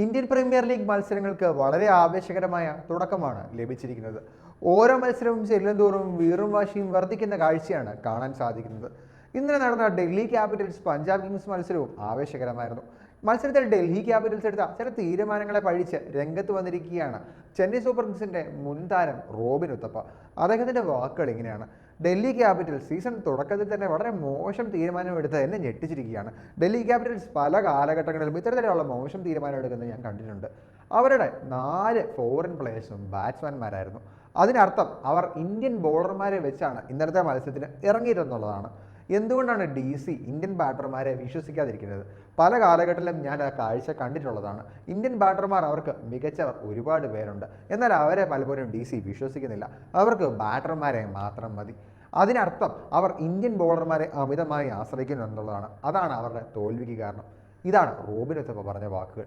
Indian premier league മത്സരങ്ങൾക്ക് വളരെ ആവേശകരമായ തുടക്കമാണ് ലഭിച്ചിരിക്കുന്നത്. ഓരോ മത്സരവും ചെല്ലുന്തോറും വീറും വാശിയും വർദ്ധിക്കുന്ന കാഴ്ചയാണ് കാണാൻ സാധിക്കുന്നത്. ഇന്നലെ നടന്ന ഡൽഹി ക്യാപിറ്റൽസ് പഞ്ചാബ് കിങ്സ് മത്സരവും ആവേശകരമായിരുന്നു. മത്സരത്തിൽ ഡൽഹി ക്യാപിറ്റൽസ് എടുത്ത ചില തീരുമാനങ്ങളെ പഴിച്ച് രംഗത്ത് വന്നിരിക്കുകയാണ് ചെന്നൈ സൂപ്പർ കിങ്സിന്റെ മുൻ താരം റോബിൻ ഉത്തപ്പ. അദ്ദേഹത്തിന്റെ വാക്കുകൾ ഇങ്ങനെയാണ്: ഡൽഹി ക്യാപിറ്റൽസ് സീസൺ തുടക്കത്തിൽ തന്നെ വളരെ മോശം തീരുമാനമെടുത്ത് എന്നെ ഞെട്ടിച്ചിരിക്കുകയാണ്. ഡൽഹി ക്യാപിറ്റൽസ് പല കാലഘട്ടങ്ങളിലും ഇത്തരത്തിലുള്ള മോശം തീരുമാനം എടുക്കുന്നത് ഞാൻ കണ്ടിട്ടുണ്ട്. അവരുടെ 4 ഫോറിൻ പ്ലേയേഴ്സും ബാറ്റ്സ്മാൻമാരായിരുന്നു. അതിനർത്ഥം അവർ ഇന്ത്യൻ ബോളർമാരെ വെച്ചാണ് ഇന്നലത്തെ മത്സരത്തിന് ഇറങ്ങിയിരുന്നുള്ളതാണ്. എന്തുകൊണ്ടാണ് DC ഇന്ത്യൻ ബാറ്റർമാരെ വിശ്വസിക്കാതിരിക്കുന്നത്? പല കാലഘട്ടത്തിലും ഞാൻ ആ കാഴ്ച കണ്ടിട്ടുള്ളതാണ്. ഇന്ത്യൻ ബാറ്റർമാർ അവർക്ക് മികച്ചവർ ഒരുപാട് പേരുണ്ട്, എന്നാൽ അവരെ പലപ്പോഴും DC വിശ്വസിക്കുന്നില്ല. അവർക്ക് ബാറ്റർമാരെ മാത്രം മതി. അതിനർത്ഥം അവർ ഇന്ത്യൻ ബോളർമാരെ അമിതമായി ആശ്രയിക്കുന്നു എന്നുള്ളതാണ്. അതാണ് അവരുടെ തോൽവിക്ക് കാരണം. ഇതാണ് റോബിൻ ഉത്തപ്പ പറഞ്ഞ വാക്കുകൾ.